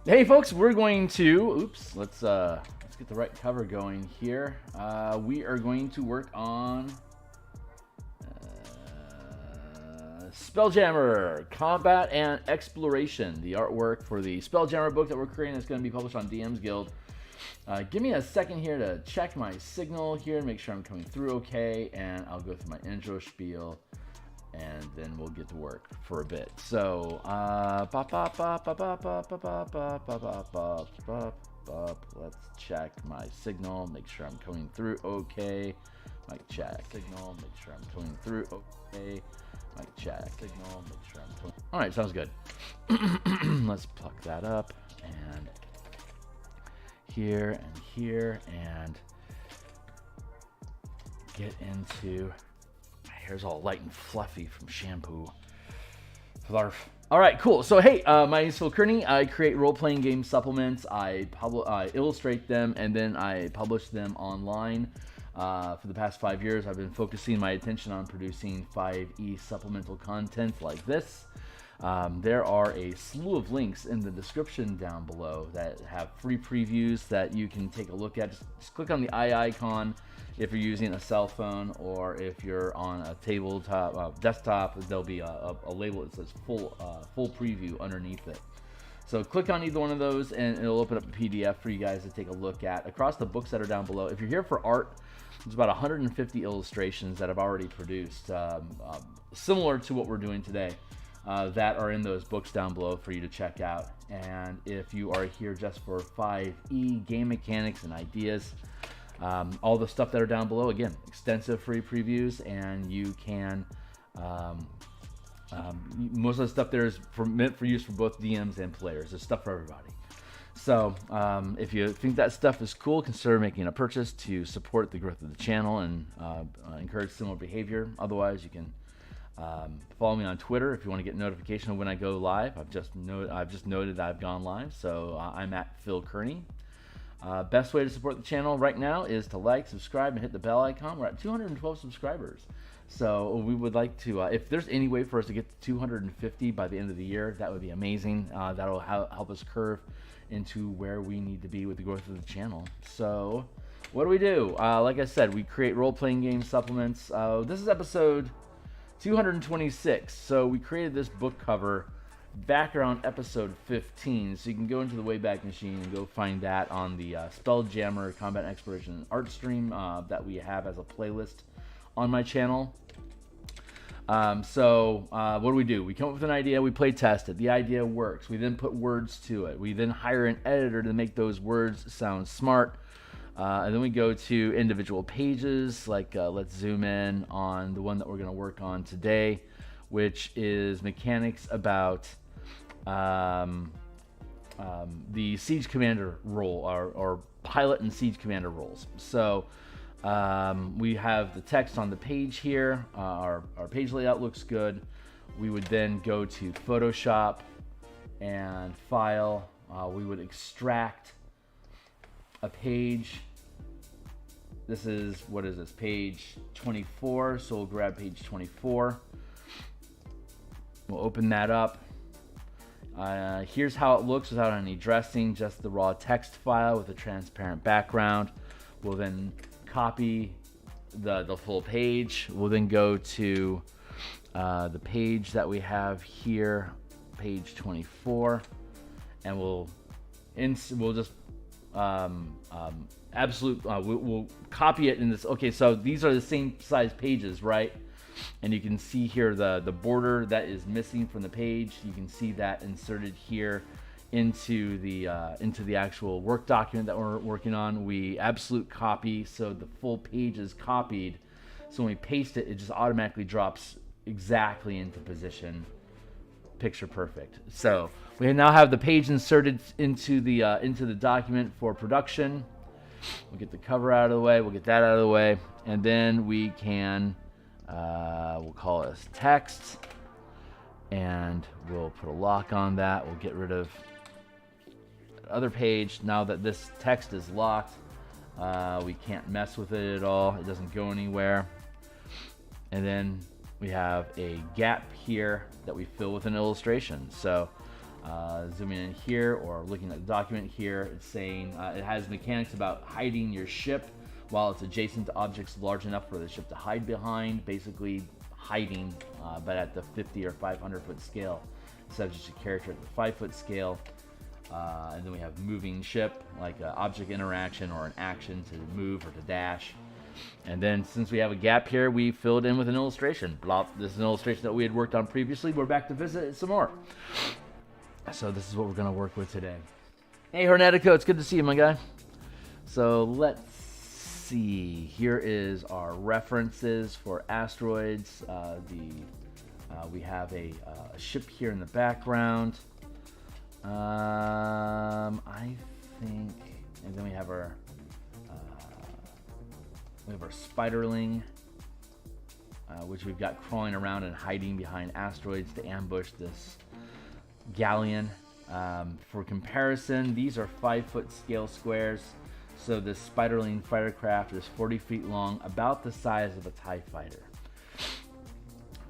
Hey folks, we're going to, let's get the right cover going here. We are going to work on Spelljammer, Combat and Exploration. The artwork for the Spelljammer book that we're creating is going to be published on DMsGuild. Give me a second here to check my signal here and make sure I'm coming through okay, and I'll go through my intro spiel, and then we'll get to work for a bit. So, let's check my signal, make sure I'm coming through okay. Mic check, signal, make sure I'm coming through okay. Mic check, signal, make sure I'm coming. All right, sounds good. Let's pluck that up, and here, and get into. Hair's all light and fluffy from shampoo. Flarf. All right, cool. So, hey, my name is Theurgy. I create role-playing game supplements. I illustrate them, and then I publish them online. For the past 5 years, I've been focusing my attention on producing 5e supplemental content like this. There are a slew of links in the description down below that have free previews that you can take a look at. Just click on the eye icon if you're using a cell phone, or if you're on a tabletop, desktop, there'll be a label that says full preview underneath it. So click on either one of those and it'll open up a PDF for you guys to take a look at across the books that are down below. If you're here for art, there's about 150 illustrations that I've already produced, similar to what we're doing today, that are in those books down below for you to check out. And if you are here just for 5e game mechanics and ideas, all the stuff that are down below, again, extensive free previews, and you can most of the stuff there is meant for use for both DMs and players. There's stuff for everybody. So if you think that stuff is cool, consider making a purchase to support the growth of the channel and encourage similar behavior. Otherwise, you can follow me on Twitter if you want to get notification of when I go live. I've just noted that I've gone live, so I'm at Theurgy. Best way to support the channel right now is to like, subscribe, and hit the bell icon. We're at 212 subscribers. So we would like to, if there's any way for us to get to 250 by the end of the year, that would be amazing. That'll help us curve into where we need to be with the growth of the channel. So what do we do? Like I said, we create role-playing game supplements. This is episode 226. So we created this book cover back around episode 15, so you can go into the Wayback Machine and go find that on the Spelljammer Combat and Exploration art stream that we have as a playlist on my channel. What do? We come up with an idea, we play test it, the idea works, we then put words to it, we then hire an editor to make those words sound smart, and then we go to individual pages, like let's zoom in on the one that we're going to work on today, which is mechanics about the Siege Commander role, or pilot and Siege Commander roles. So we have the text on the page here. Our page layout looks good. We would then go to Photoshop and File. We would extract a page. This is, what is this, page 24. So we'll grab page 24. We'll open that up. Here's how it looks without any dressing, just the raw text file with a transparent background. We'll then copy the full page. We'll then go to the page that we have here, page 24, and we'll just we'll copy it in this. Okay, so these are the same size pages, right? And you can see here the border that is missing from the page. You can see that inserted here into the actual work document that we're working on. We absolute copy, so the full page is copied. So when we paste it, it just automatically drops exactly into position. Picture perfect. So we now have the page inserted into the document for production. We'll get the cover out of the way. We'll get that out of the way, and then we can. We'll call it text, and we'll put a lock on that. We'll get rid of the other page. Now that this text is locked, we can't mess with it at all. It doesn't go anywhere. And then we have a gap here that we fill with an illustration. So Zooming in here or looking at the document here, it's saying it has mechanics about hiding your ship while it's adjacent to objects large enough for the ship to hide behind, basically hiding, but at the 50 or 500 foot scale instead of just a character at the 5 foot scale. And then we have moving ship, like an object interaction or an action to move or to dash. And then since we have a gap here, we filled in with an illustration. This is an illustration that we had worked on previously. We're back to visit it some more. So this is what we're going to work with today. Hey, Hornetico, it's good to see you, my guy. So let's see. Here is our references for asteroids. We have a ship here in the background. I think, and then we have our spiderling, which we've got crawling around and hiding behind asteroids to ambush this galleon. For comparison, these are 5 foot scale squares. So this spiderling fighter craft is 40 feet long, about the size of a TIE fighter.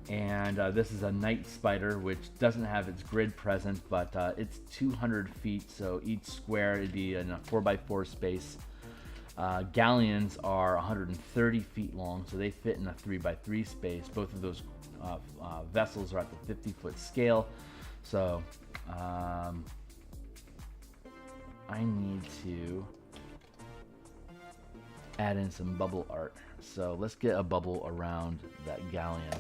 And this is a night spider, which doesn't have its grid present, but it's 200 feet, so each square would be in a 4x4 space. Galleons are 130 feet long, so they fit in a 3x3 space. Both of those vessels are at the 50-foot scale. So I need to add in some bubble art. So let's get a bubble around that galleon.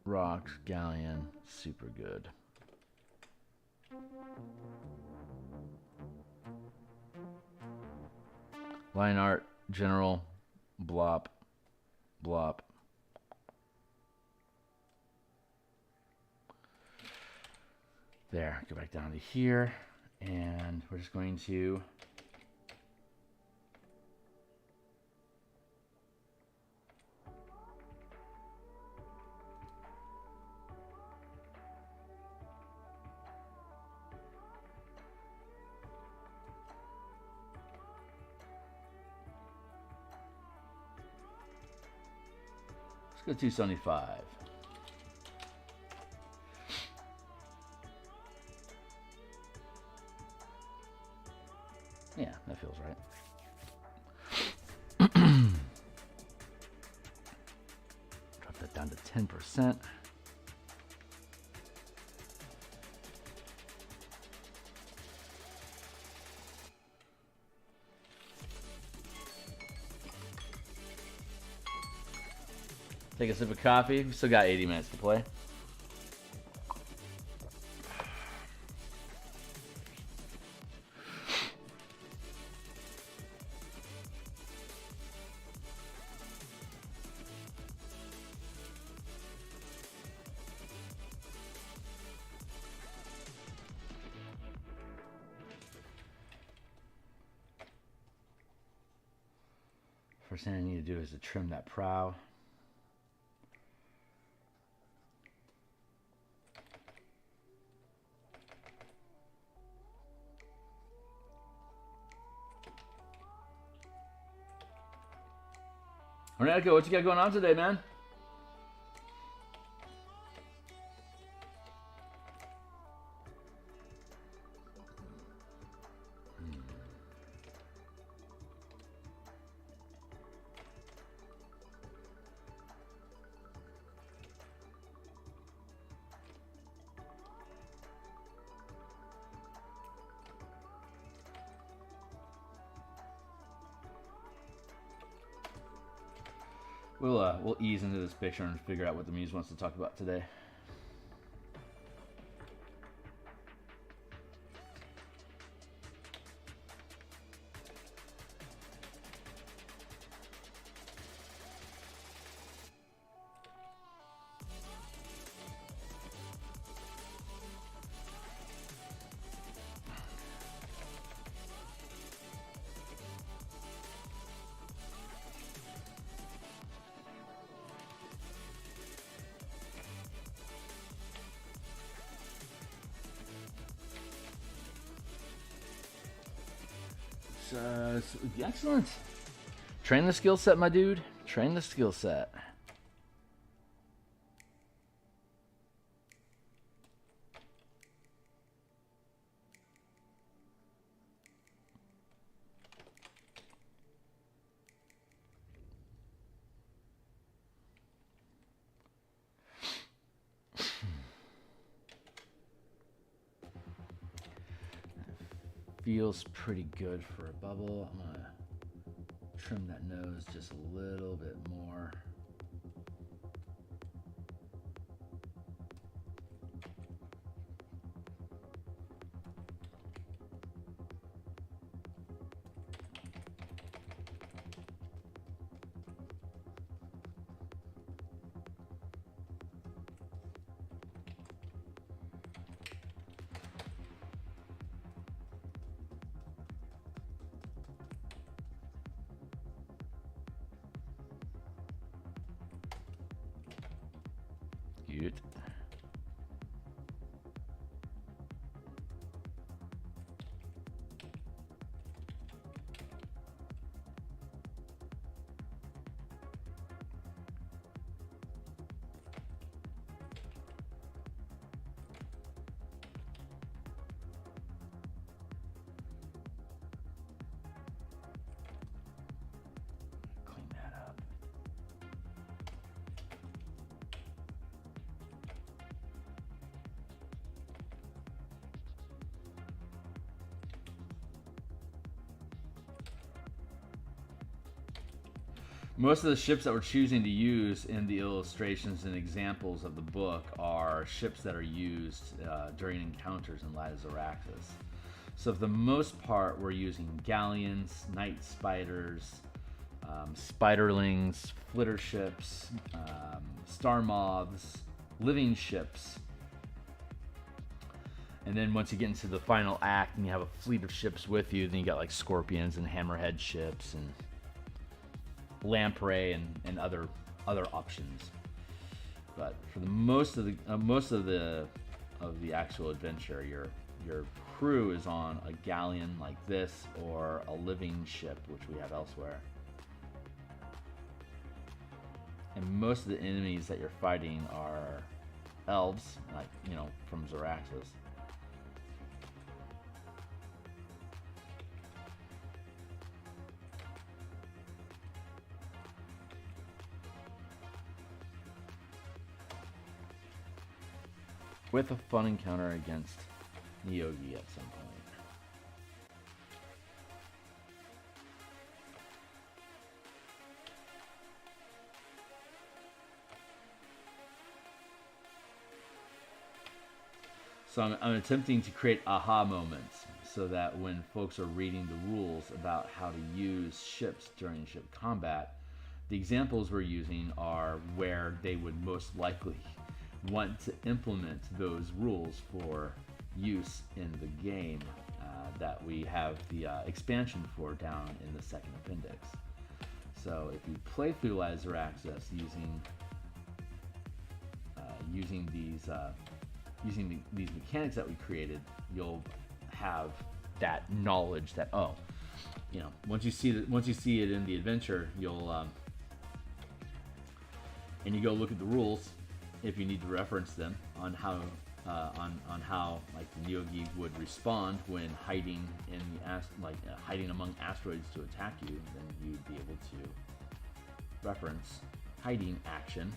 Rocks, galleon, super good. Line art, general, blop, blop. There, go back down to here, and we're just going to go 275. Yeah, that feels right. Drop that down to 10%. Take a sip of coffee. We still got 80 minutes to play. First thing I need to do is to trim that prow. Hornetico, what you got going on today, man? We'll ease into this picture and figure out what the muse wants to talk about today. Excellent. Train the skill set, my dude. Train the skill set. Feels pretty good for a bubble. I'm gonna trim that nose just a little bit more. Cute. Clean that up. Most of the ships that we're choosing to use in the illustrations and examples of the book are ships that are used during encounters in Light of Zaraxis. So for the most part, we're using galleons, night spiders, spiderlings, flitter ships, star moths, living ships. And then once you get into the final act and you have a fleet of ships with you, then you got like scorpions and hammerhead ships and lamprey and other options. But for the most of the actual adventure, your crew is on a galleon like this or a living ship, which we have elsewhere. And most of the enemies that you're fighting are elves, like, you know, from Zaraxis. With a fun encounter against Theurgy at some point. So I'm attempting to create aha moments so that when folks are reading the rules about how to use ships during ship combat, the examples we're using are where they would most likely want to implement those rules for use in the game that we have the expansion for down in the second appendix. So if you play through Light of Zaraxis using these mechanics that we created, you'll have that knowledge that, oh, you know, once you see it in the adventure, you'll and you go look at the rules if you need to reference them on how like the Theurgy would respond when hiding in the hiding among asteroids to attack you. Then you'd be able to reference hiding action.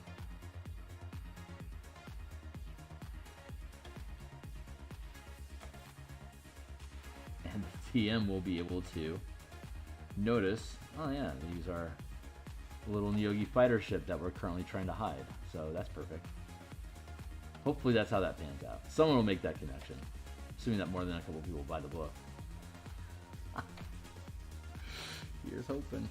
And the TM will be able to notice, oh yeah, these are a little Theurgy fighter ship that we're currently trying to hide. So that's perfect. Hopefully that's how that pans out. Someone will make that connection, assuming that more than a couple people buy the book. Here's hoping.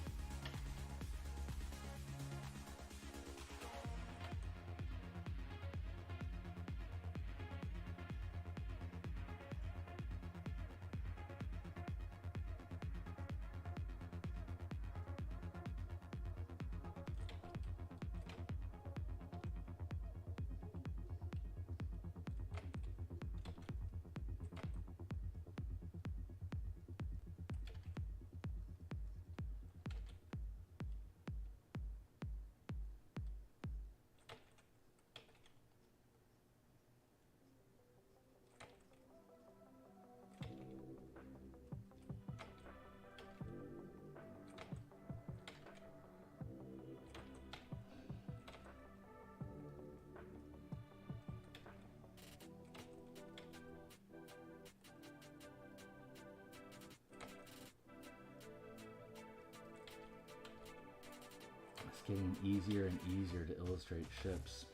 getting easier and easier to illustrate ships.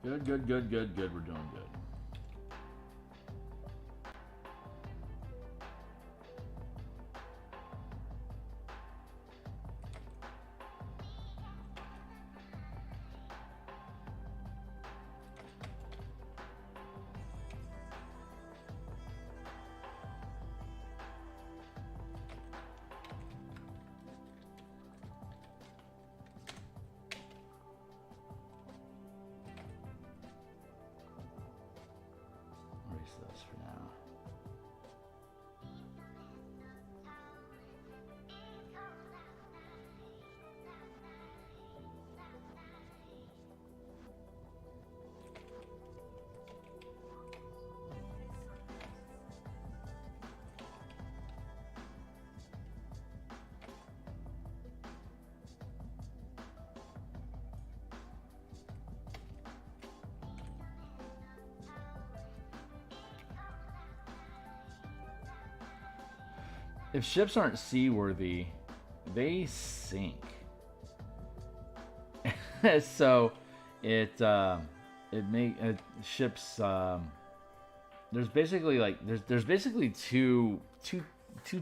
Good, good, good, good, good. We're doing good. This for now. If ships aren't seaworthy, they sink. So it ships. There's basically two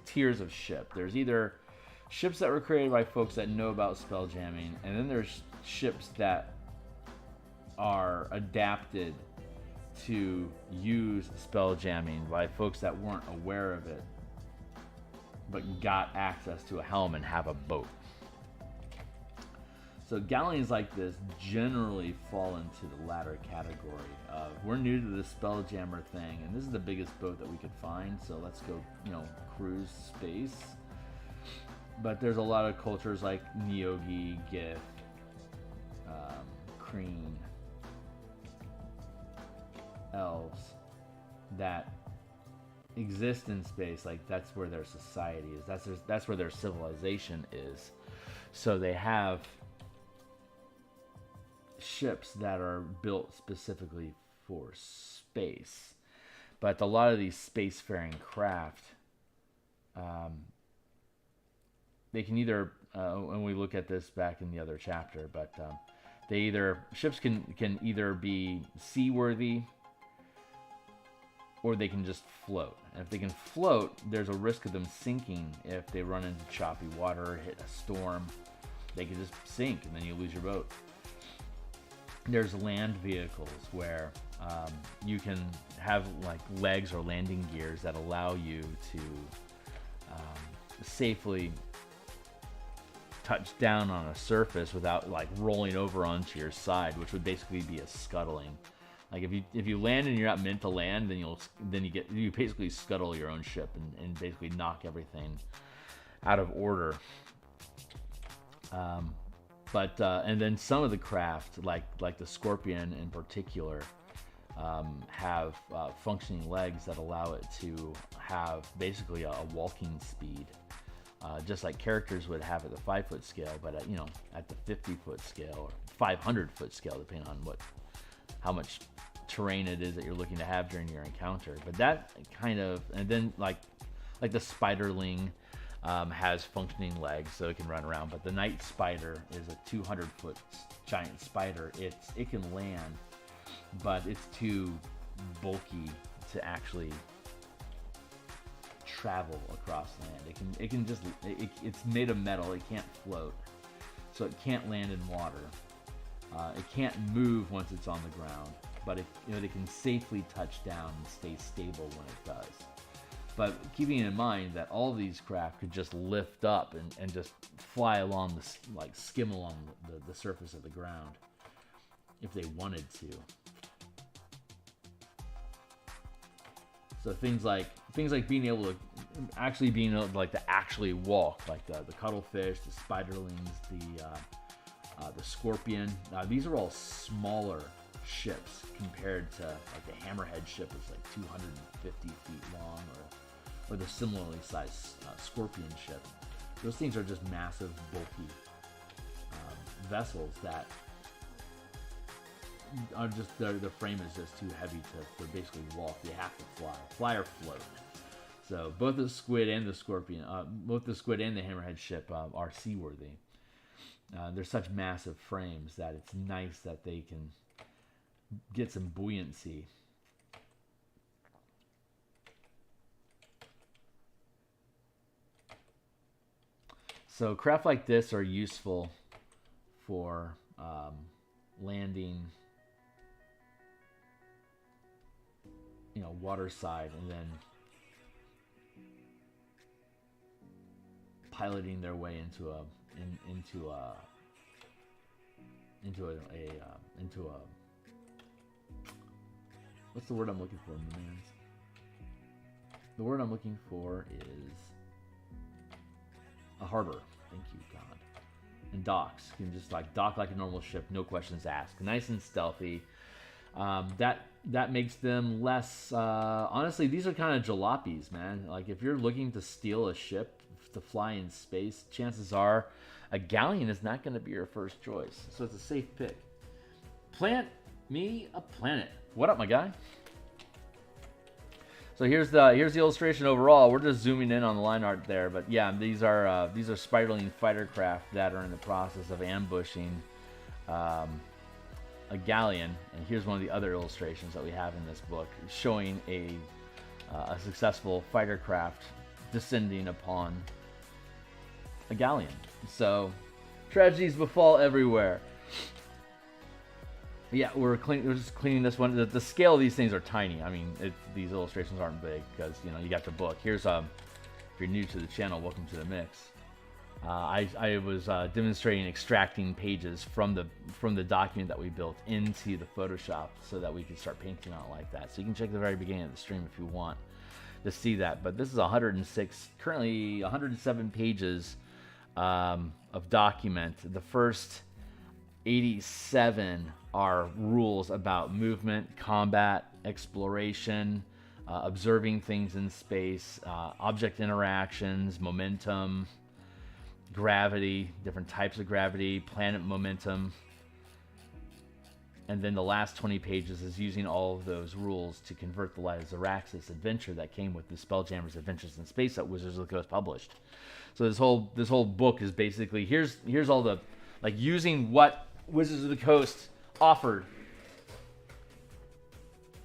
tiers of ship. There's either ships that were created by folks that know about spelljamming, and then there's ships that are adapted to use spelljamming by folks that weren't aware of it. but got access to a helm and have a boat. So galleons like this generally fall into the latter category of, we're new to the Spelljammer thing, and this is the biggest boat that we could find, so let's go, you know, cruise space. But there's a lot of cultures like Neogi, Gith, Kreen, elves that exist in space. Like, that's where their society is. That's where their civilization is. So they have ships that are built specifically for space. But a lot of these spacefaring craft, they can either, and we look at this back in the other chapter, but ships can either be seaworthy or they can just float. And if they can float, there's a risk of them sinking if they run into choppy water, hit a storm. They can just sink and then you lose your boat. There's land vehicles where you can have like legs or landing gears that allow you to safely touch down on a surface without like rolling over onto your side, which would basically be a scuttling. Like if you land and you're not meant to land, then you basically scuttle your own ship and basically knock everything out of order. And then some of the craft, like the Scorpion in particular, have functioning legs that allow it to have basically a walking speed, just like characters would have at the 5-foot scale, but at the 50-foot scale or 500-foot scale, depending on how much terrain it is that you're looking to have during your encounter. But that kind of, and then like the Spiderling has functioning legs, so it can run around. But the Night Spider is a 200-foot giant spider. It can land, but it's too bulky to actually travel across land. It's made of metal. It can't float, so it can't land in water. It can't move once it's on the ground, but it can safely touch down and stay stable when it does. But keeping in mind that all these craft could just lift up and just fly along skim along the surface of the ground if they wanted to. So things like being able to actually walk, like the cuttlefish, the spiderlings, the scorpion. These are all smaller ships compared to like the hammerhead ship is like 250 feet long, or the similarly sized scorpion ship. Those things are just massive, bulky vessels that are just their frame is just too heavy to basically walk. They have to fly or float. So both the squid and the scorpion, both the squid and the hammerhead ship are seaworthy. They're such massive frames that it's nice that they can get some buoyancy. So craft like this are useful for landing, waterside, and then piloting their way into a what's the word I'm looking for, man? The word I'm looking for is a harbor. Thank you, God. And docks. You can just dock like a normal ship, no questions asked. Nice and stealthy. That makes them less. Honestly, these are kind of jalopies, man. Like if you're looking to steal a ship to fly in space, chances are a galleon is not going to be your first choice. So it's a safe pick. Plant me a planet. What up, my guy? So here's the illustration overall. We're just zooming in on the line art there, but yeah, these are spiderling fighter craft that are in the process of ambushing a galleon. And here's one of the other illustrations that we have in this book, showing a successful fighter craft descending upon a galleon. So tragedies befall everywhere. Yeah, we're just cleaning this one. The scale of these things are tiny. I mean, these illustrations aren't big because you got your book. Here's you're new to the channel, welcome to the mix. I was demonstrating extracting pages from the document that we built into the Photoshop so that we could start painting on it like that. So you can check the very beginning of the stream if you want to see that. But this is 106, currently 107 pages of document. The first 87 are rules about movement, combat, exploration, observing things in space, object interactions, momentum, gravity, different types of gravity, planet momentum. And then the last 20 pages is using all of those rules to convert the Light of Xeraxis adventure that came with the Spelljammer's Adventures in Space that Wizards of the Coast published. So this whole book is basically here's all the, like, using what Wizards of the Coast offered.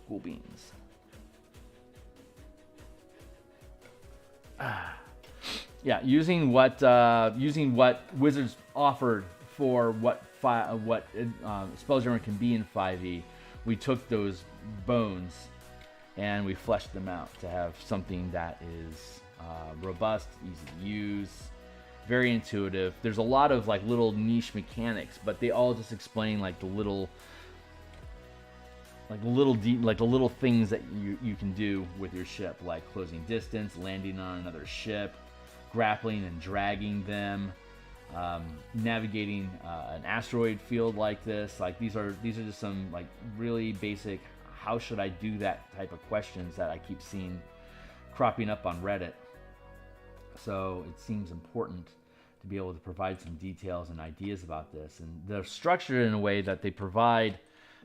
Cool beans. Yeah, using what Wizards offered for what Spelljammer can be in 5e, we took those bones and we fleshed them out to have something that is robust, easy to use, very intuitive. There's a lot of like little niche mechanics, but they all just explain like the little things that you can do with your ship, like closing distance, landing on another ship, grappling and dragging them, navigating an asteroid field like this. Like these are just some like really basic how should I do that type of questions that I keep seeing cropping up on Reddit. So it seems important to be able to provide some details and ideas about this, and they're structured in a way that they provide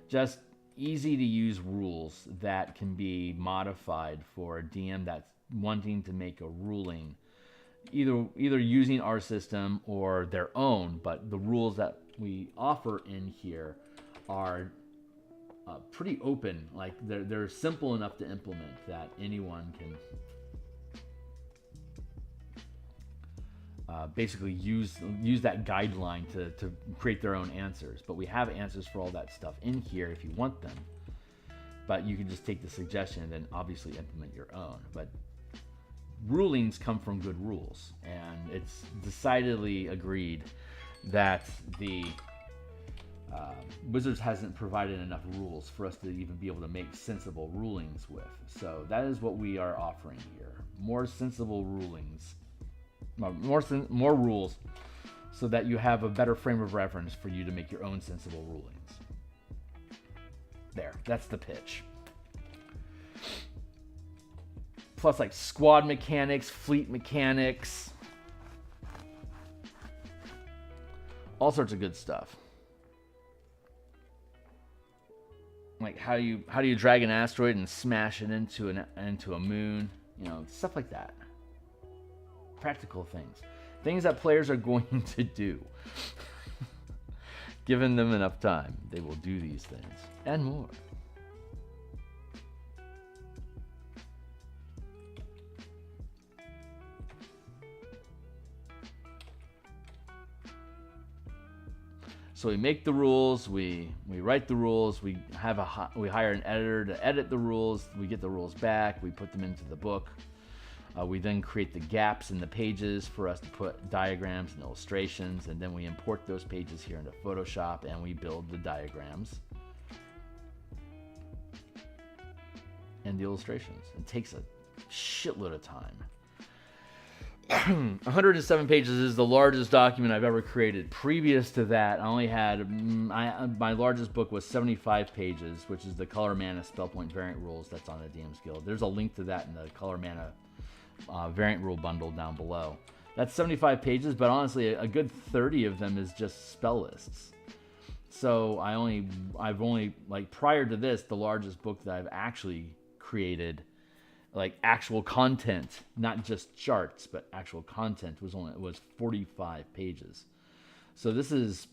just easy to use rules that can be modified for a DM that's wanting to make a ruling, either using our system or their own. But the rules that we offer in here are pretty open. Like they're simple enough to implement that anyone can basically use that guideline to create their own answers. But we have answers for all that stuff in here if you want them. But you can just take the suggestion and then obviously implement your own. But rulings come from good rules, and it's decidedly agreed that the Wizards hasn't provided enough rules for us to even be able to make sensible rulings with. So that is what we are offering here: more sensible rulings, more rules, so that you have a better frame of reference for you to make your own sensible rulings. There, that's the pitch. Plus, like, squad mechanics, fleet mechanics, all sorts of good stuff. Like how do you drag an asteroid and smash it into a moon? You know, stuff like that. Practical things that players are going to do. Given them enough time, they will do these things and more. So we make the rules, we write the rules, we hire an editor to edit the rules, we get the rules back, we put them into the book. We then create the gaps in the pages for us to put diagrams and illustrations, and then we import those pages here into Photoshop and we build the diagrams and the illustrations. It takes a shitload of time. 107 pages is the largest document I've ever created. Previous to that, I only had my largest book was 75 pages, which is the Color Mana Spellpoint variant rules that's on the DMsGuild. There's a link to that in the Color Mana variant rule bundle down below. That's 75 pages, but honestly, a good 30 of them is just spell lists. So I've only like prior to this, the largest book that I've actually created, like actual content, not just charts, but actual content, was 45 pages. So this is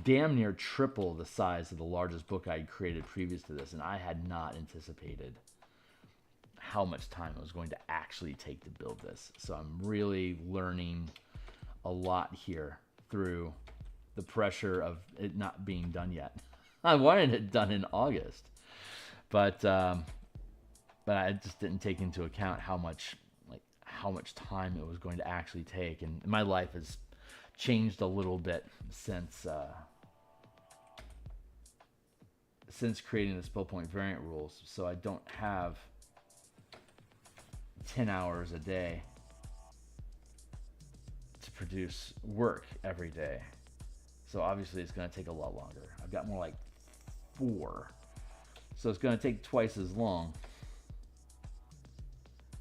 damn near triple the size of the largest book I had created previous to this, and I had not anticipated how much time it was going to actually take to build this. So I'm really learning a lot here through the pressure of it not being done yet. I wanted it done in August, but I just didn't take into account how how much time it was going to actually take. And my life has changed a little bit since creating the spell point variant rules. So I don't have 10 hours a day to produce work every day. So obviously it's going to take a lot longer. I've got more like 4. So it's going to take twice as long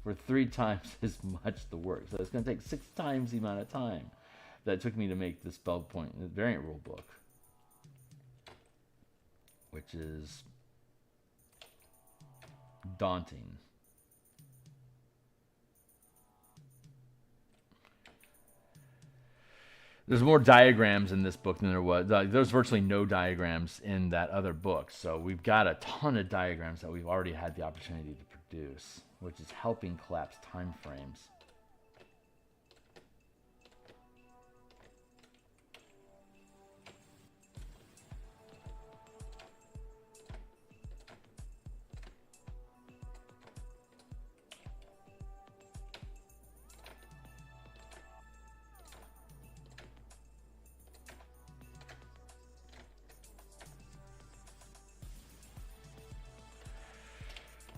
for 3 times as much the work. So it's going to take 6 times the amount of time that it took me to make the spell point variant rule book, which is daunting. There's more diagrams in this book than there was. There's virtually no diagrams in that other book. So we've got a ton of diagrams that we've already had the opportunity to produce, which is helping collapse time frames.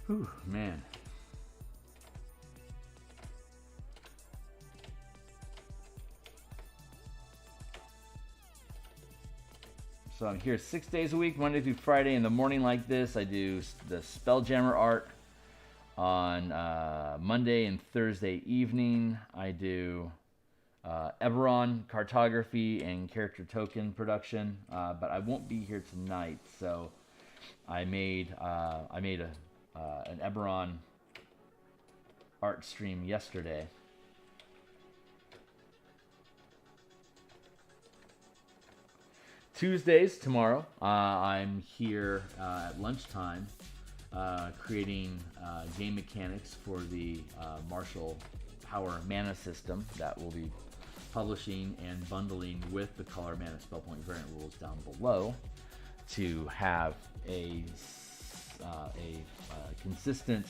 Whew, man. So I'm here 6 days a week, Monday through Friday. In the morning like this, I do the Spelljammer Art. On Monday and Thursday evening, I do Eberron cartography and character token production. But I won't be here tonight, so I made an Eberron art stream yesterday. Tuesdays, tomorrow, I'm here at lunchtime creating game mechanics for the Martial Power mana system that we'll be publishing and bundling with the Color Mana Spellpoint variant rules down below to have a consistent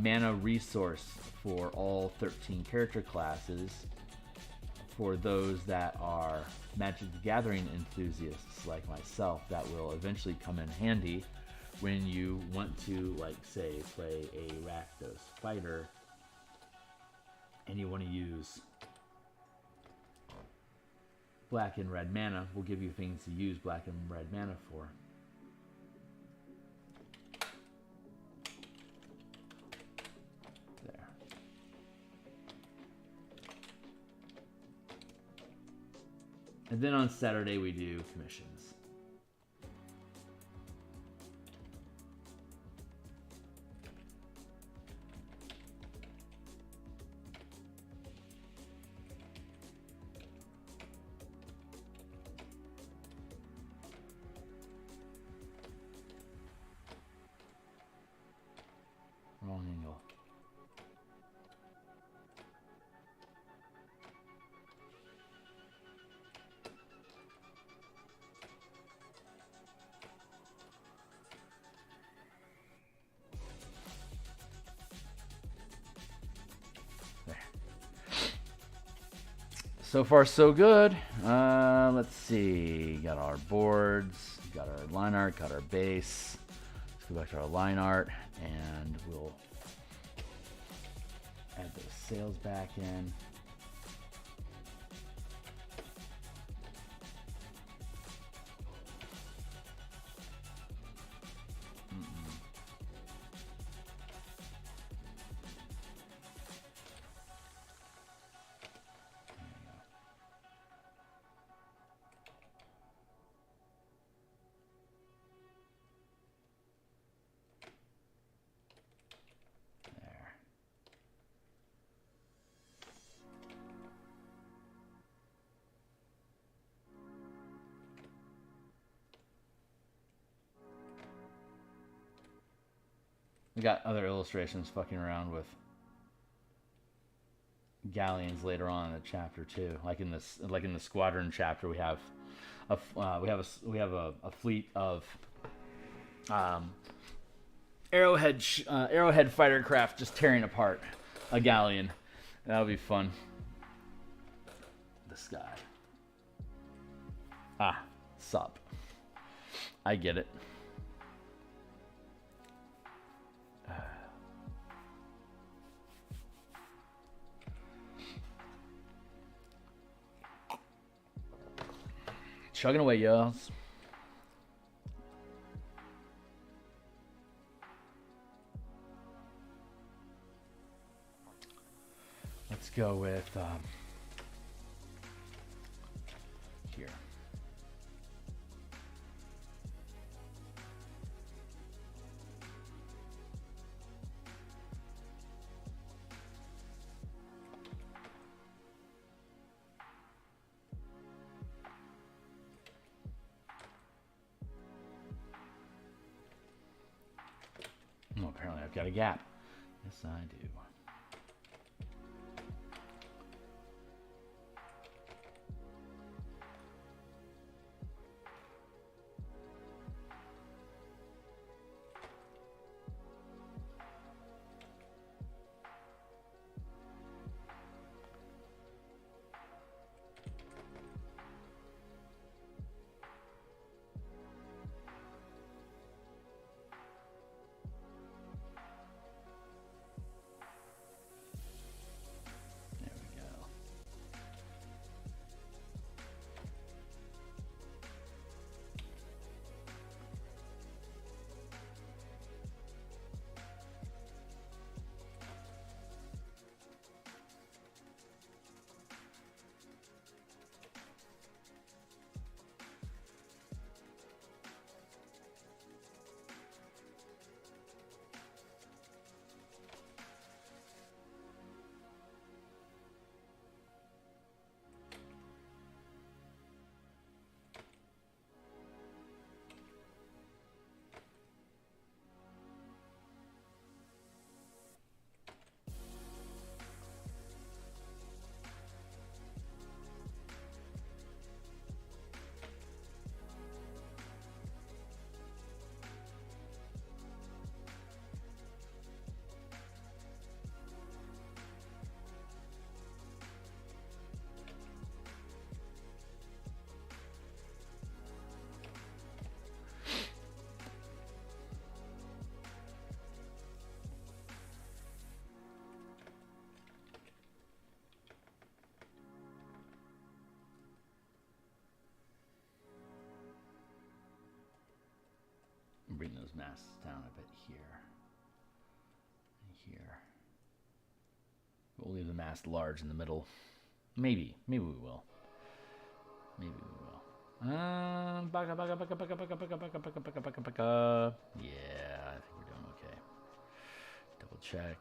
mana resource for all 13 character classes for those that are Magic the Gathering enthusiasts like myself. That will eventually come in handy when you want to, like, say, play a Rakdos fighter and you want to use black and red mana. We'll give you things to use black and red mana for. And then on Saturday we do commissions. Wrong angle. So far, so good. Let's see. Got our boards, got our line art, got our base. Let's go back to our line art, and we'll add those sails back in. We got other illustrations fucking around with galleons later on in the chapter too. Like in the squadron chapter, we have a fleet of arrowhead fighter craft just tearing apart a galleon, That'll be fun. The sky. Ah, sup. I get it. Chugging away, y'alls. Let's go with here. Oh, apparently I've got a gap. Yes, I do. Bring those masks down a bit here. And here. We'll leave the mask large in the middle. Maybe. Maybe we will. Maybe we will. Baka, baka, baka, baka, baka, baka, baka, baka, baka, baka, baka. Yeah, I think we're doing okay. Double check.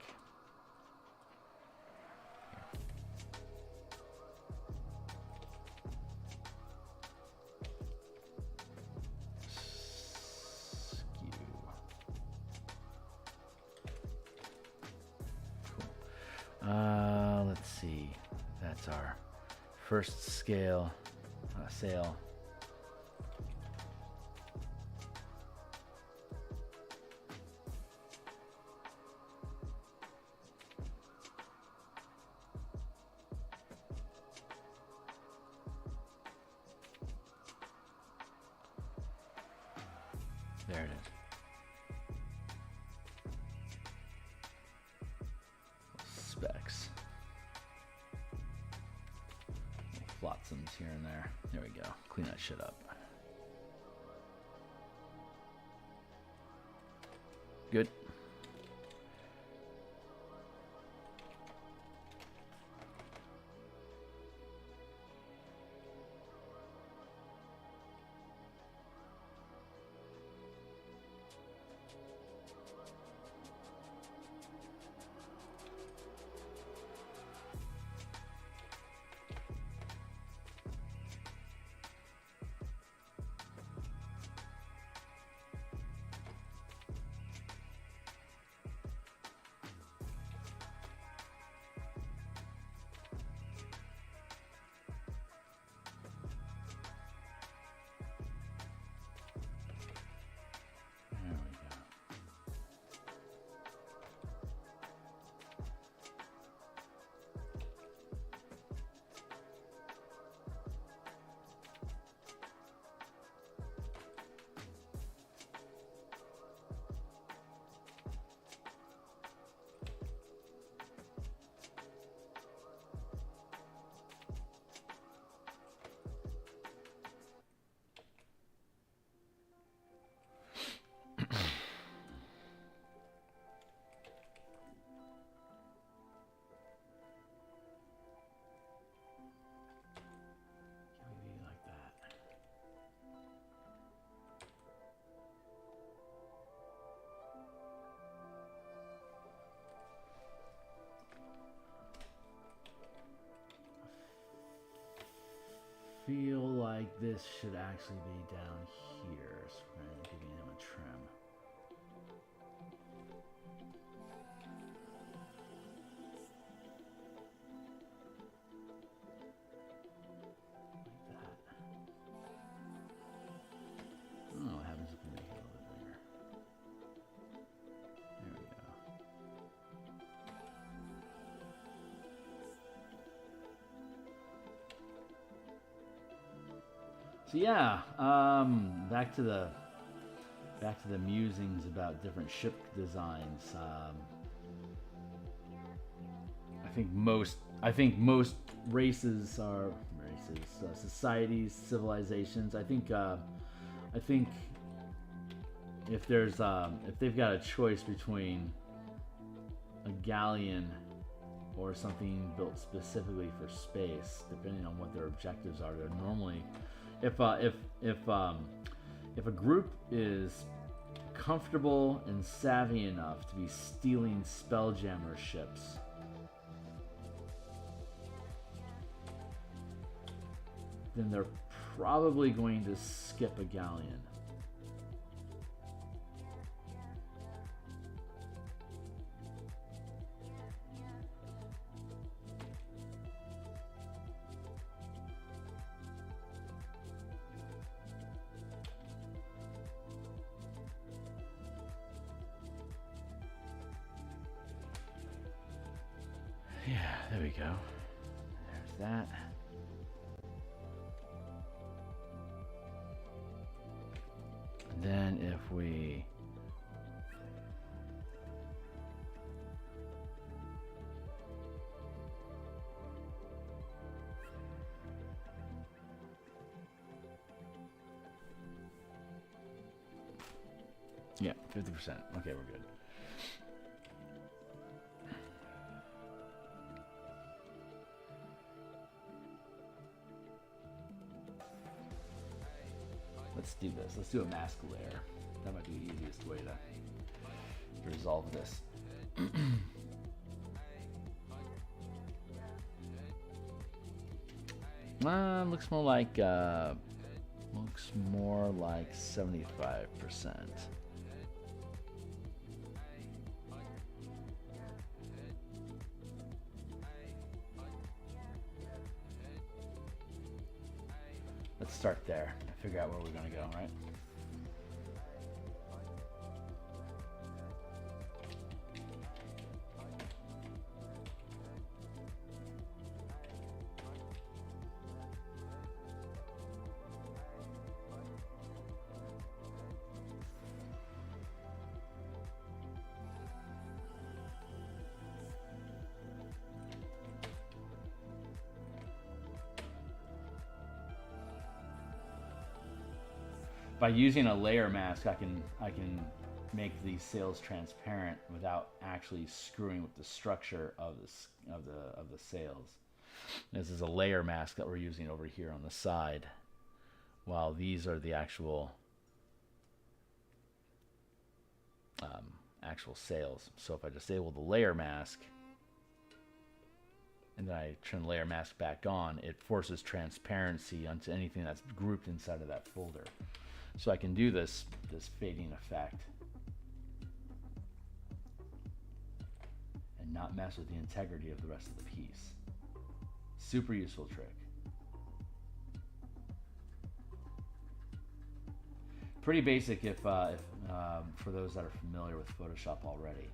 Let's see. That's our first scale sail. There it is. Specs. Flotsams here and there. There we go. Clean that shit up. Good. feel like this should actually be down here, so we're going to give him a trim. Like that. I don't know what happens if we make it a little bit bigger. There we go. So yeah, back to the musings about different ship designs. I think most races are societies, civilizations. I think if they've got a choice between a galleon or something built specifically for space, depending on what their objectives are, they're normally, if a group is comfortable and savvy enough to be stealing Spelljammer ships, then they're probably going to skip a galleon. Yeah, there we go. There's that. And then if we yeah, 50%. Okay, we're good. Let's do this. Let's do a mask layer. That might be the easiest way to resolve this. Looks more like 75%. Let's start there and figure out where we're going to go, right? By using a layer mask, I can make these sails transparent without actually screwing with the structure of the sails. This is a layer mask that we're using over here on the side, while these are the actual sails. So if I disable the layer mask and then I turn the layer mask back on, it forces transparency onto anything that's grouped inside of that folder. So I can do this fading effect and not mess with the integrity of the rest of the piece. Super useful trick. Pretty basic if for those that are familiar with Photoshop already.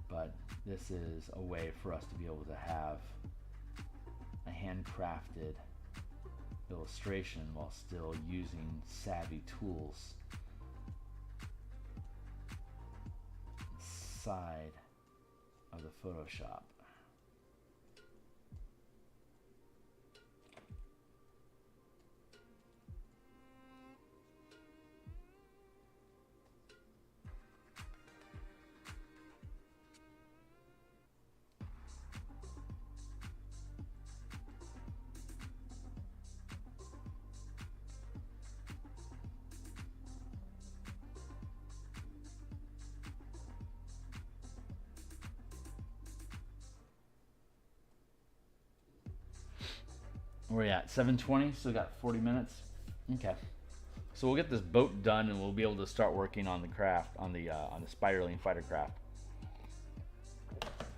But this is a way for us to be able to have a handcrafted illustration while still using savvy tools inside of the Photoshop. Where are we at? 7:20. Still got 40 minutes. Okay. So we'll get this boat done, and we'll be able to start working on the craft, on the Spiderling fighter craft,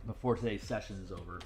before today's session is over.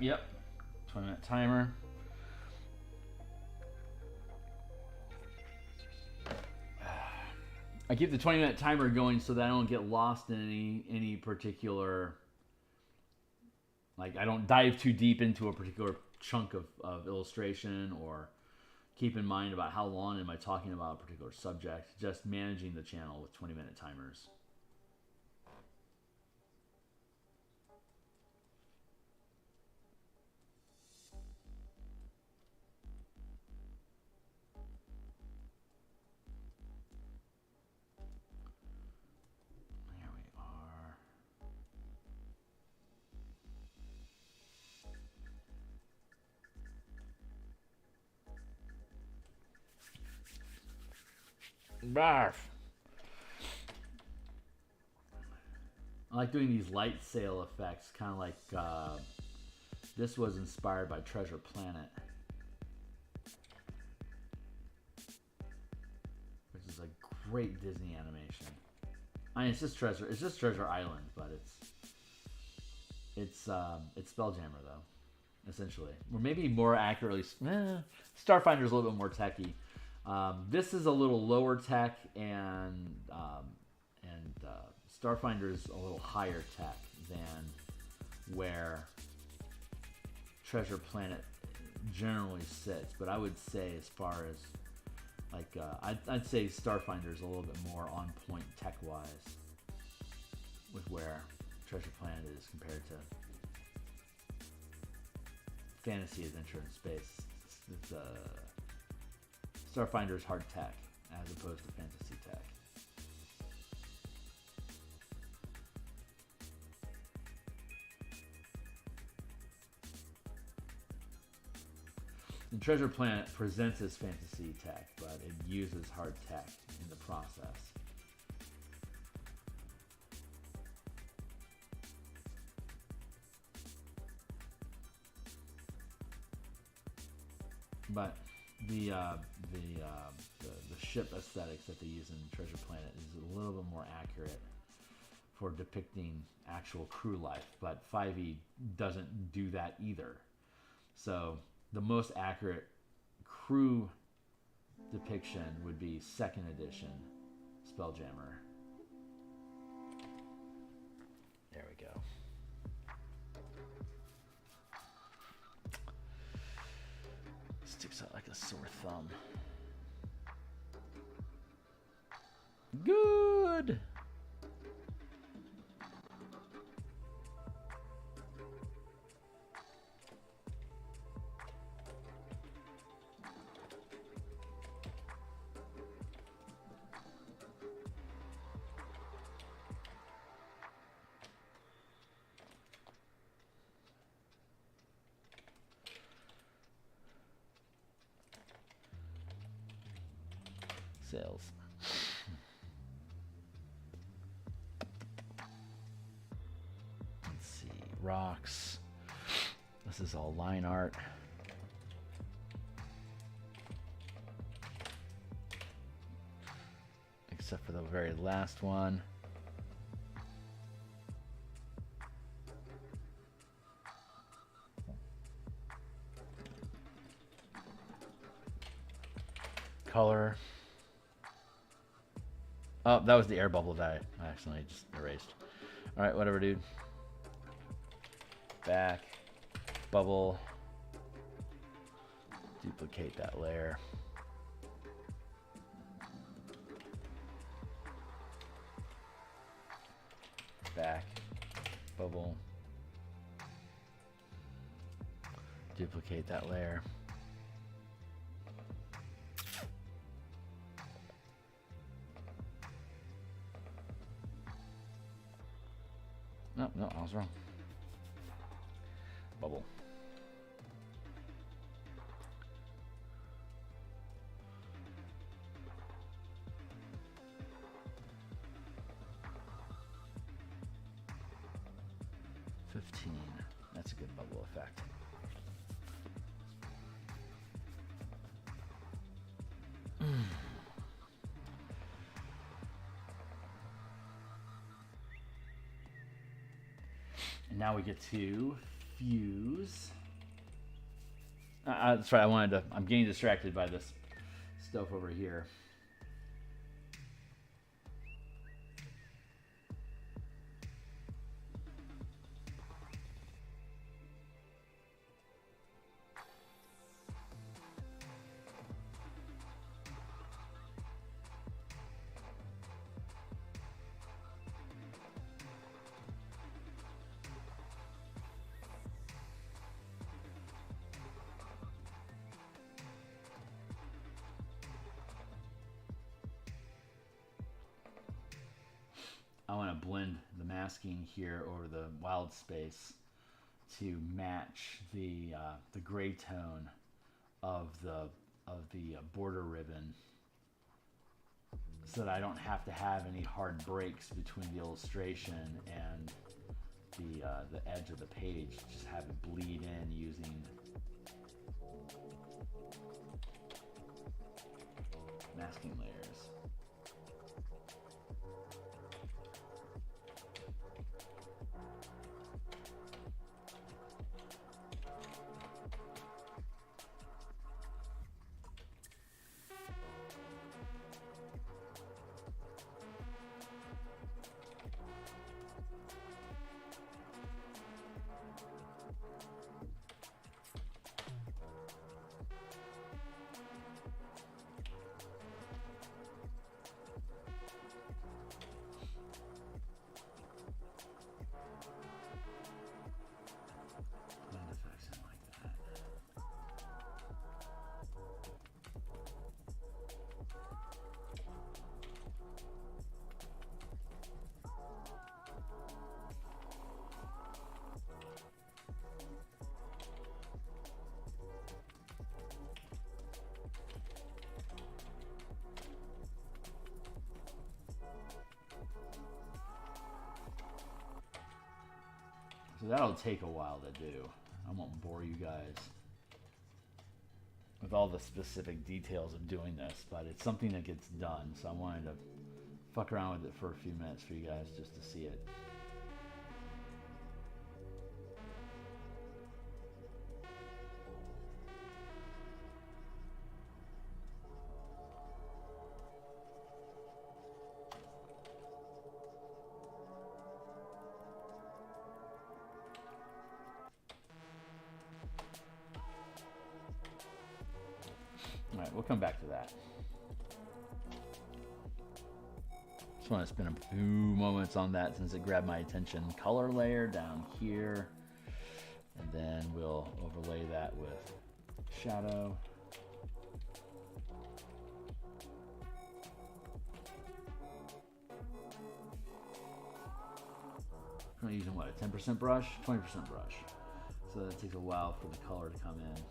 Yep. 20-minute timer. I keep the 20-minute timer going so that I don't get lost in any particular, like I don't dive too deep into a particular chunk of illustration, or keep in mind about how long am I talking about a particular subject. Just managing the channel with 20-minute timers. Barf. I like doing these light sail effects, kind of like this was inspired by Treasure Planet, which is a great Disney animation. I mean, it's just Treasure Island, but it's Spelljammer though, essentially, or maybe more accurately, Starfinder's a little bit more techy. This is a little lower tech, and Starfinder's a little higher tech than where Treasure Planet generally sits. But I would say, as far as like, I'd say Starfinder's a little bit more on point tech-wise with where Treasure Planet is compared to fantasy adventure in space. It's Starfinder's hard tech as opposed to fantasy tech. The Treasure Planet presents as fantasy tech, but it uses hard tech in the process. But the ship aesthetics that they use in Treasure Planet is a little bit more accurate for depicting actual crew life, but 5e doesn't do that either. So the most accurate crew depiction would be 2nd edition Spelljammer. There we go. Sticks out like a sore thumb. Good. Sales. Let's see. Rocks. This is all line art. Except for the very last one. Color. Oh, that was the air bubble that I accidentally just erased. All right, whatever, dude. Back. Bubble. Duplicate that layer. Back. Bubble. Duplicate that layer. No, I was wrong. Bubble. That's a good bubble effect. And now we get to fuse. That's right. I'm getting distracted by this stuff over here. I want to blend the masking here over the wild space to match the gray tone of the border ribbon, so that I don't have to have any hard breaks between the illustration and the edge of the page. Just have it bleed in using masking layers. So that'll take a while to do. I won't bore you guys with all the specific details of doing this, but it's something that gets done. So I wanted to fuck around with it for a few minutes for you guys just to see it. Alright, we'll come back to that. Just want to spend a few moments on that since it grabbed my attention. Color layer down here. And then we'll overlay that with shadow. I'm using what, a 10% brush? 20% brush. So that takes a while for the color to come in.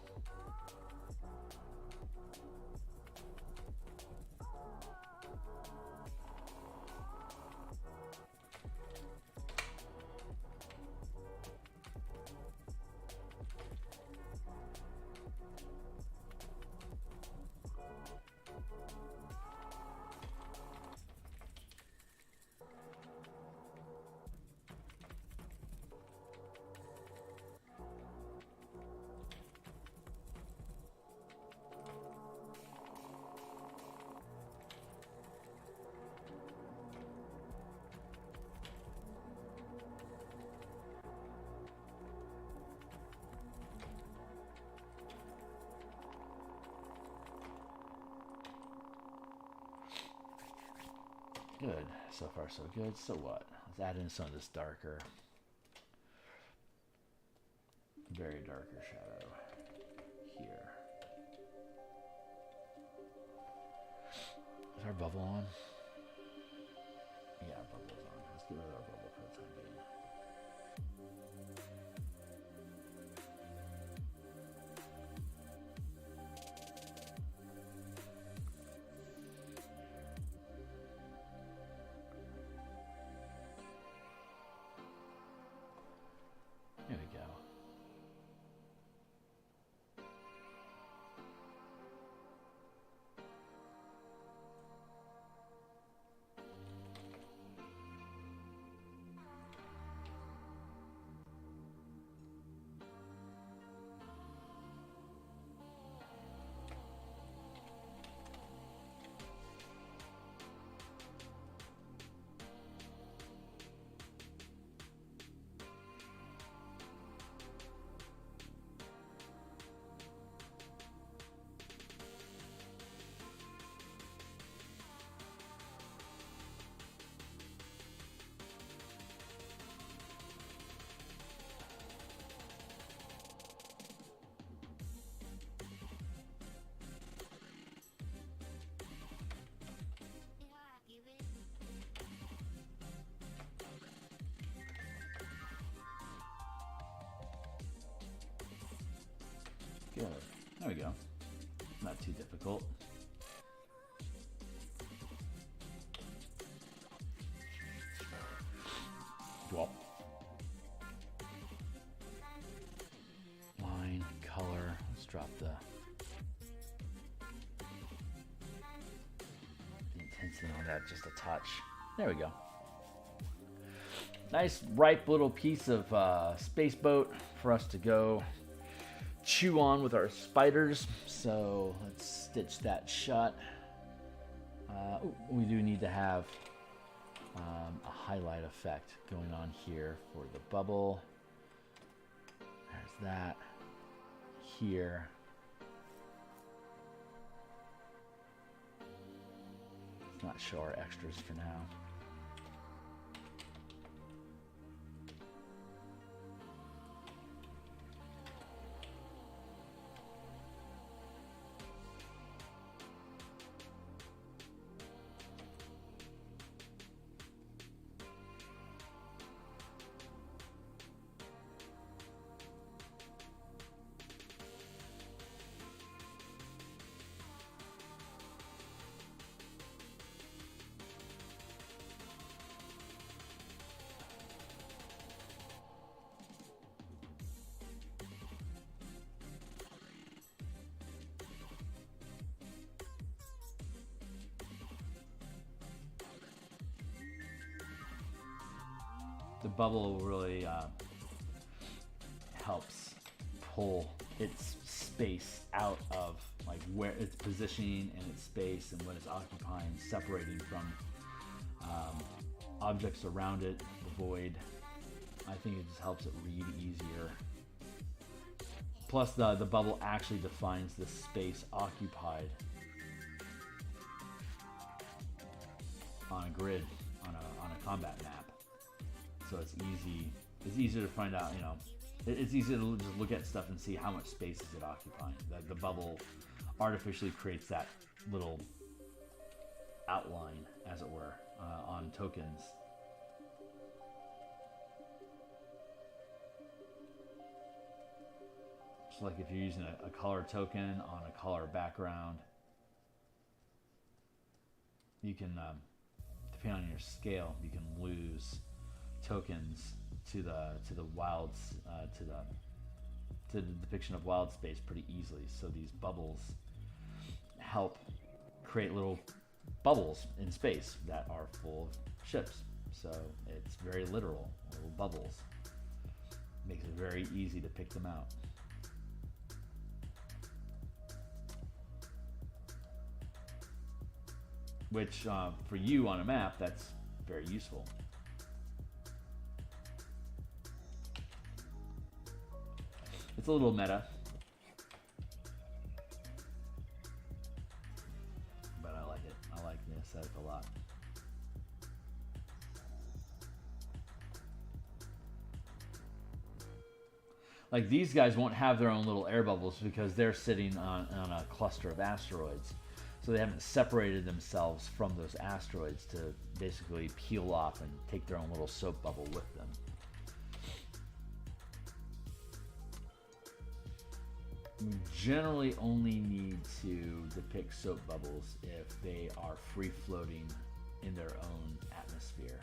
Good. So far, so good. So what? Let's add in some of this darker, very darker shadow here. Is our bubble on? Yeah, our bubble's on. Let's get rid of our bubble for the time being. There we go. Good. There we go. Not too difficult. Well, line, color. Let's drop the intensity on that just a touch. There we go. Nice ripe little piece of space boat for us to go chew on with our spiders. So let's stitch that shut. We do need to have a highlight effect going on here for the bubble. There's that here. Let's not show our extras for now. The bubble really helps pull its space out of like where it's positioning and its space and what it's occupying, separating from objects around it, the void. I think it just helps it read easier. Plus the bubble actually defines the space occupied on a grid, on a combat map. So it's easy. It's easier to find out. You know, it's easy to just look at stuff and see how much space is it occupying. The bubble artificially creates that little outline, as it were, on tokens. So like if you're using a color token on a color background, you can, depending on your scale, you can lose tokens to the wilds, to the depiction of wild space pretty easily. So these bubbles help create little bubbles in space that are full of ships. So it's very literal, little bubbles. Makes it very easy to pick them out. Which for you on a map, that's very useful. It's a little meta, but I like it. I like the aesthetic a lot. Like these guys won't have their own little air bubbles because they're sitting on a cluster of asteroids. So they haven't separated themselves from those asteroids to basically peel off and take their own little soap bubble with them. You generally only need to depict soap bubbles if they are free floating in their own atmosphere.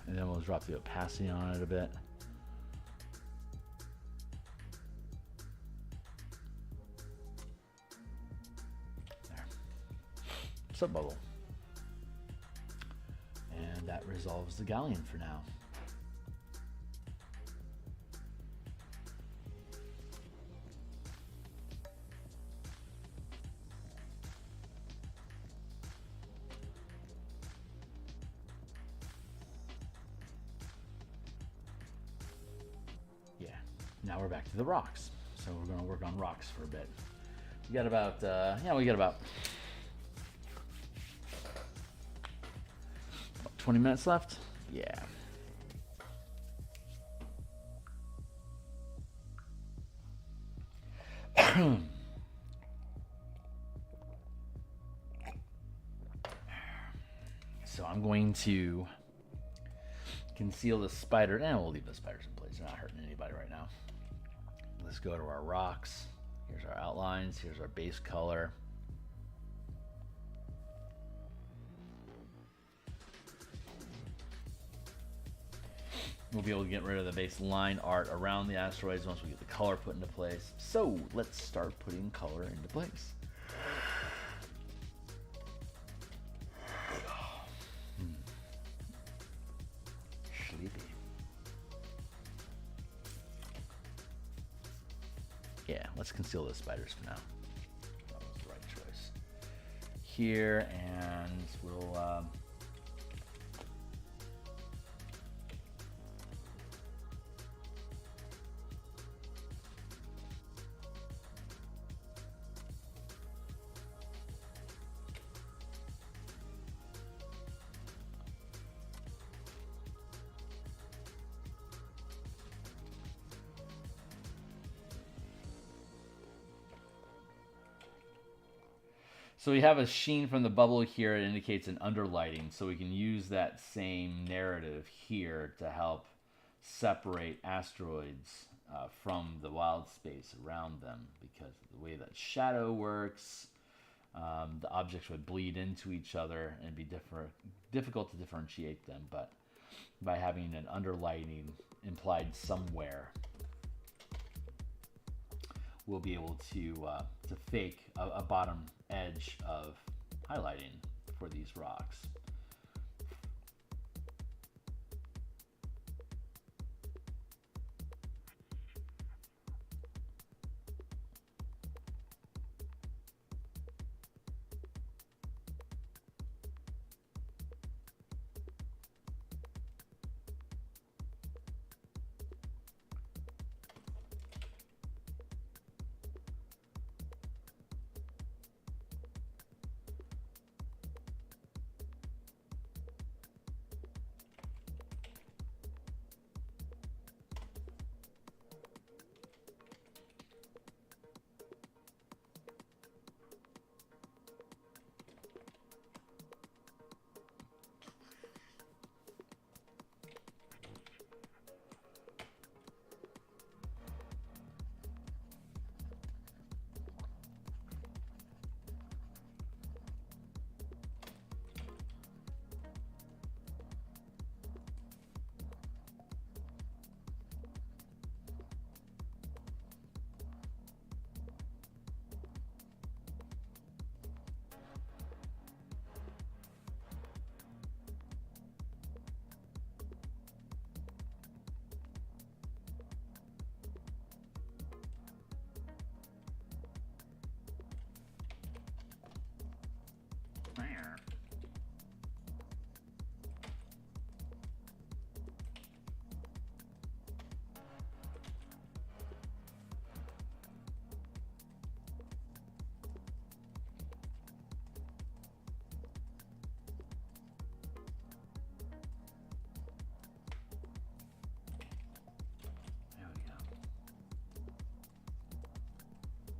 And then we'll drop the opacity on it a bit. There. Soap bubble. And that resolves the galleon for now. Now we're back to the rocks. So we're going to work on rocks for a bit. We got about, we got about 20 minutes left. Yeah. So I'm going to conceal the spider, and we'll leave the spiders in place. They're not hurting anybody right now. Let's go to our rocks. Here's our outlines. Here's our base color. We'll be able to get rid of the base line art around the asteroids once we get the color put into place. So let's start putting color into place. Sleepy. Yeah, let's conceal those spiders for now. That was the right choice. Here, and we'll so we have a sheen from the bubble here. It indicates an underlighting, so we can use that same narrative here to help separate asteroids from the wild space around them, because of the way that shadow works, the objects would bleed into each other and be difficult to differentiate them, but by having an underlighting implied somewhere, we'll be able to fake a bottom edge of highlighting for these rocks.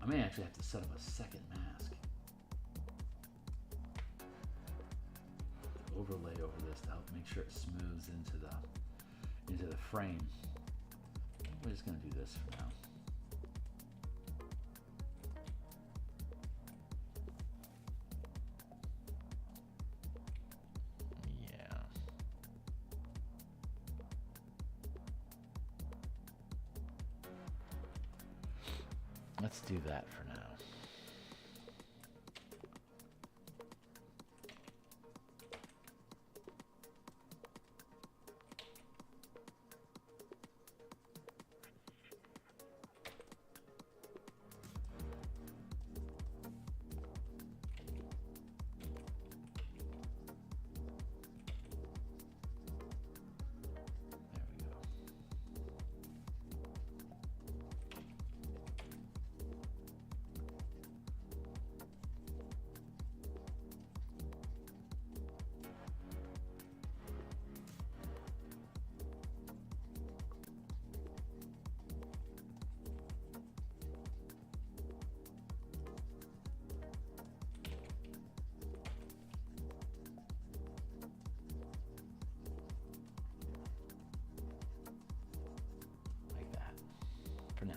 I may actually have to set up a second mask. Overlay over this to help make sure it smooths into the frame. We're just gonna do this for now. Yeah. Let's do that for now. For now.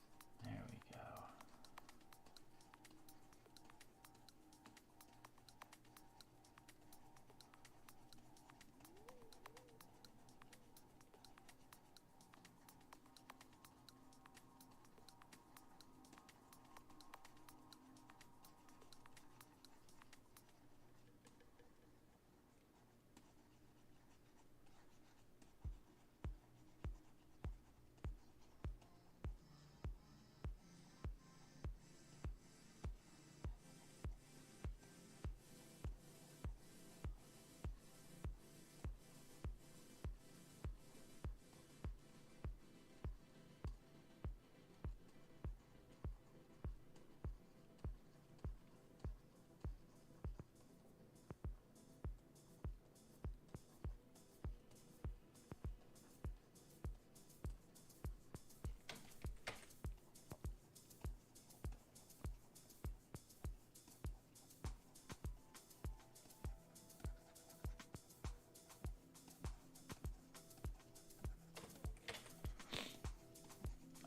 There we go.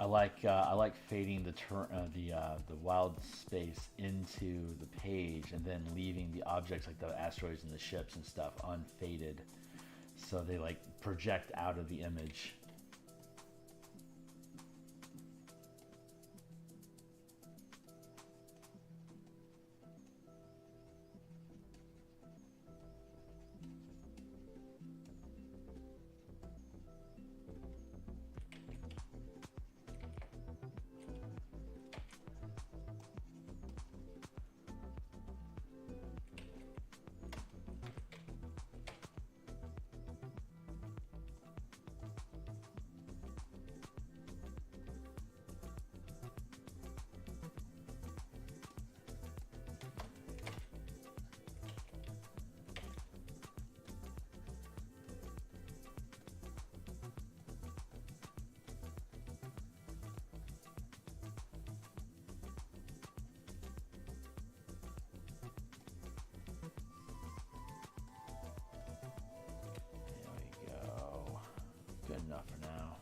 I like fading the wild space into the page and then leaving the objects like the asteroids and the ships and stuff unfaded, so they like project out of the image. enough for now.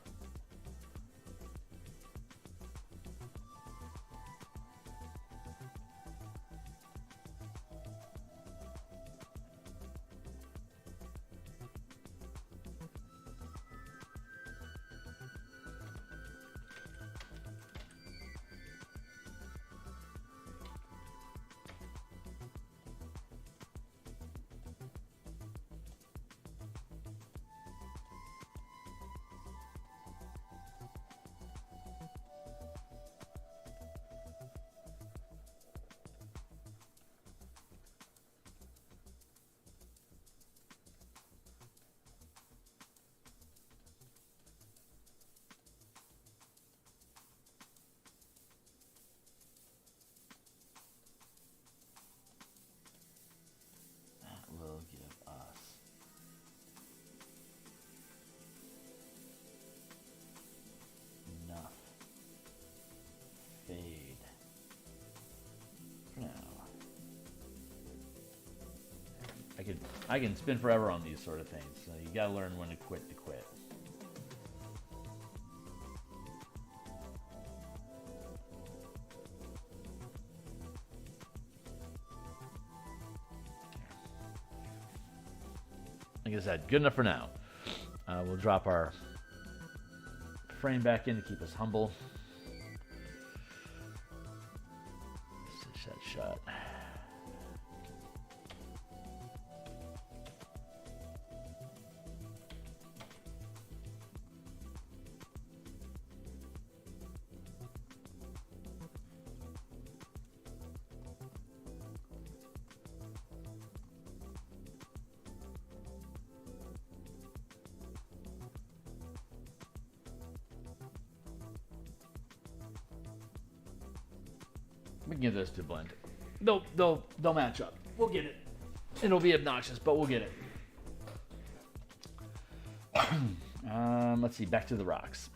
Will give us enough fade for now. I can spin forever on these sort of things, so you gotta learn when to quit to quit. Like I said, good enough for now. We'll drop our frame back in to keep us humble. Stitch that shut. We can give those to blend. They'll match up. We'll get it. It'll be obnoxious, but we'll get it. Let's see. Back to the rocks.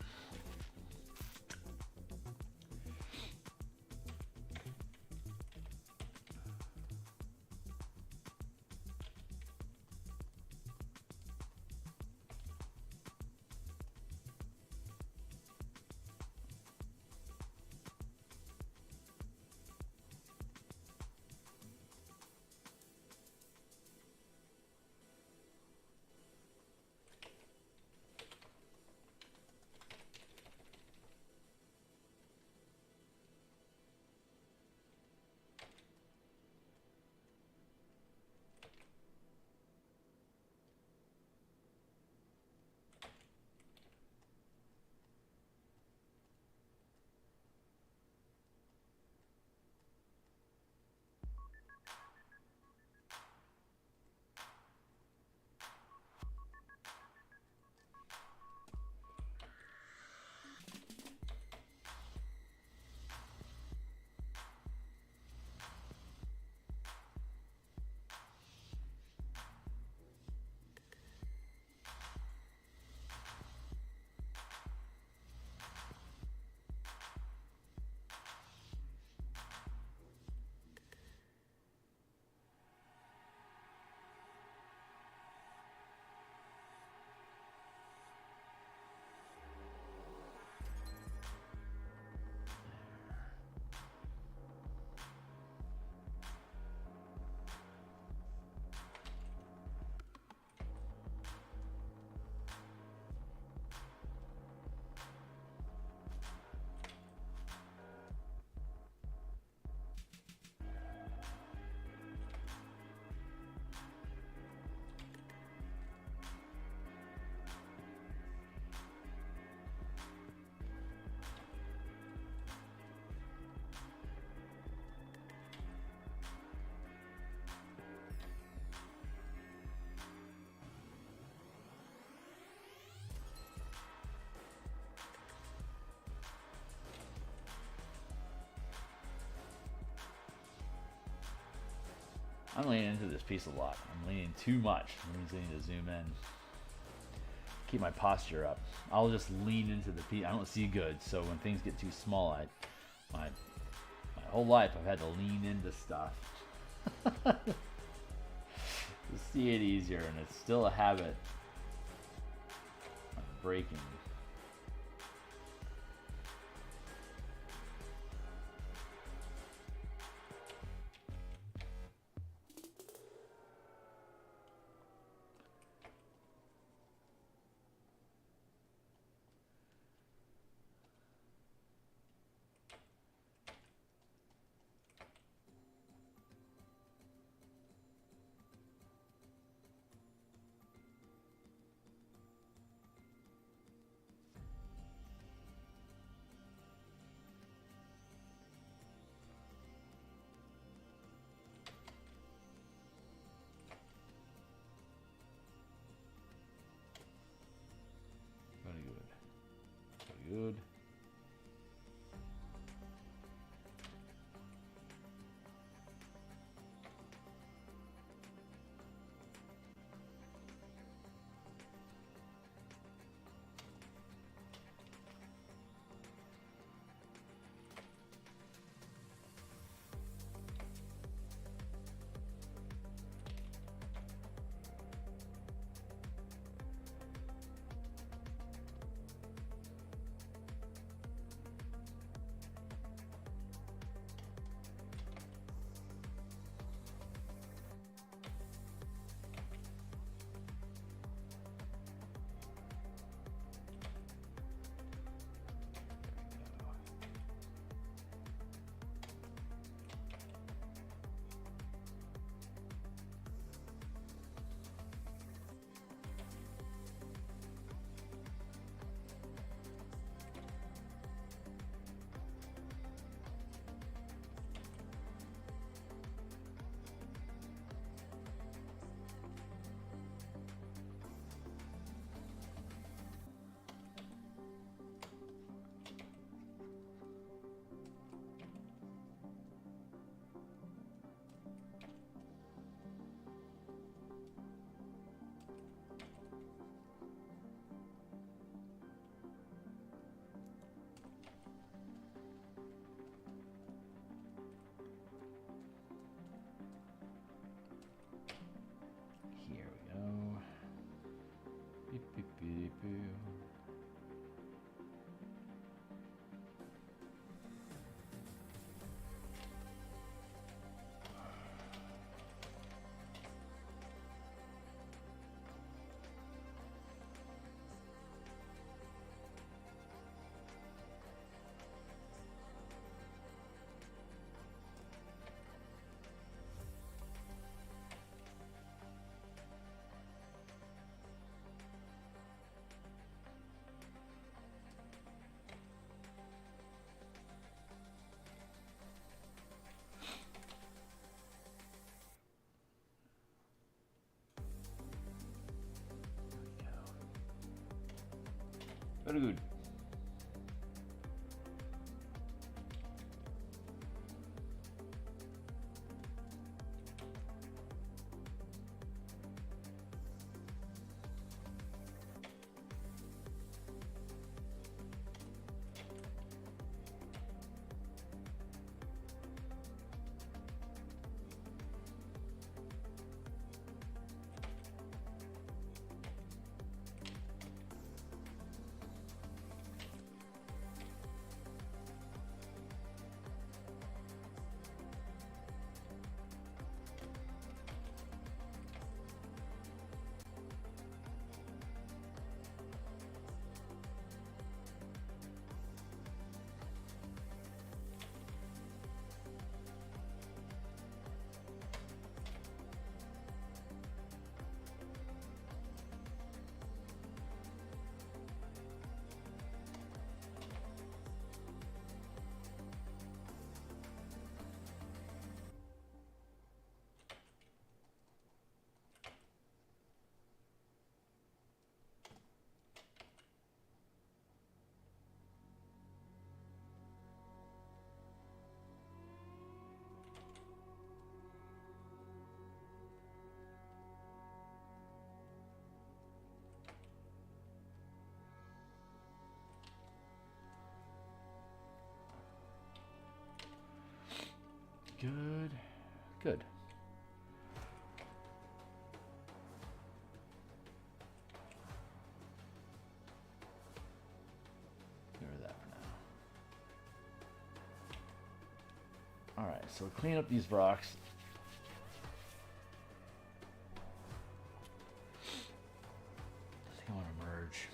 I'm leaning into this piece a lot. I'm leaning too much. That means I need to zoom in. Keep my posture up. I'll just lean into the piece. I don't see good, so when things get too small, my whole life I've had to lean into stuff to see it easier, and it's still a habit. breaking. Very good. Very good. Here we go. Beep, beep, beep, beep. Very good. Good. Good. All right, so clean up these rocks. I think I want to merge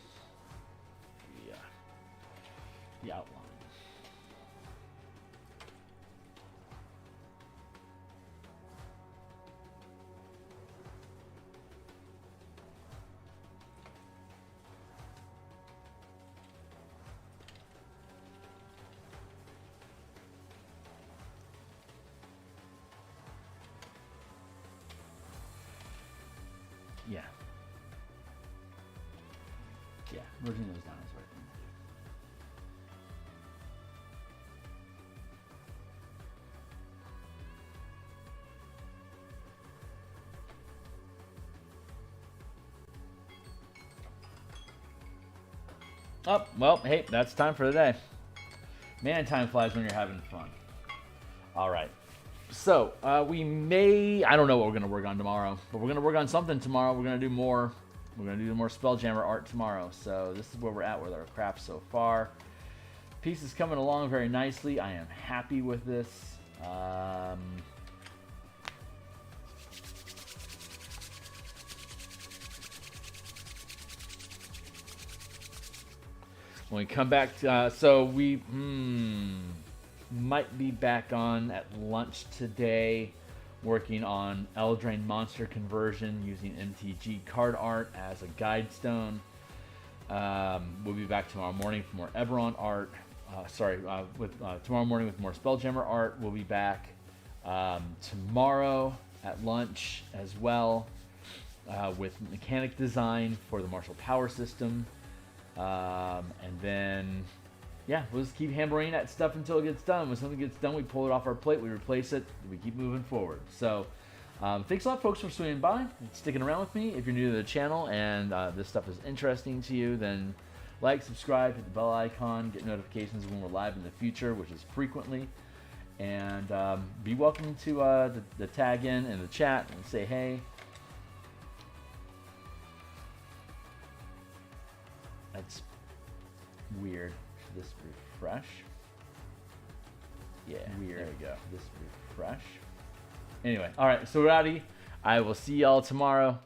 the outline. Yeah. Yeah, merging those down is right. Oh, well, hey, that's time for the day. Man, time flies when you're having fun. All right. So, we may... I don't know what we're going to work on tomorrow, but we're going to work on something tomorrow. We're going to do more... We're going to do more Spelljammer Art tomorrow. So, this is where we're at with our craft so far. Piece is coming along very nicely. I am happy with this. When we come back, so we might be back on at lunch today, working on Eldraine monster conversion using MTG card art as a guide stone. We'll be back tomorrow morning for more Eberron art. Tomorrow morning with more Spelljammer art. We'll be back tomorrow at lunch as well with mechanic design for the Martial Power System. And then, yeah, we'll just keep hammering at stuff until it gets done. When something gets done, we pull it off our plate, we replace it, we keep moving forward. So, thanks a lot, folks, for swinging by and sticking around with me. If you're new to the channel and this stuff is interesting to you, then like, subscribe, hit the bell icon, get notifications when we're live in the future, which is frequently. And be welcome to the tag in the chat and say hey. That's weird. Should this refresh? Yeah, weird. There we go. This refresh. Anyway, all right, so rowdy. I will see y'all tomorrow.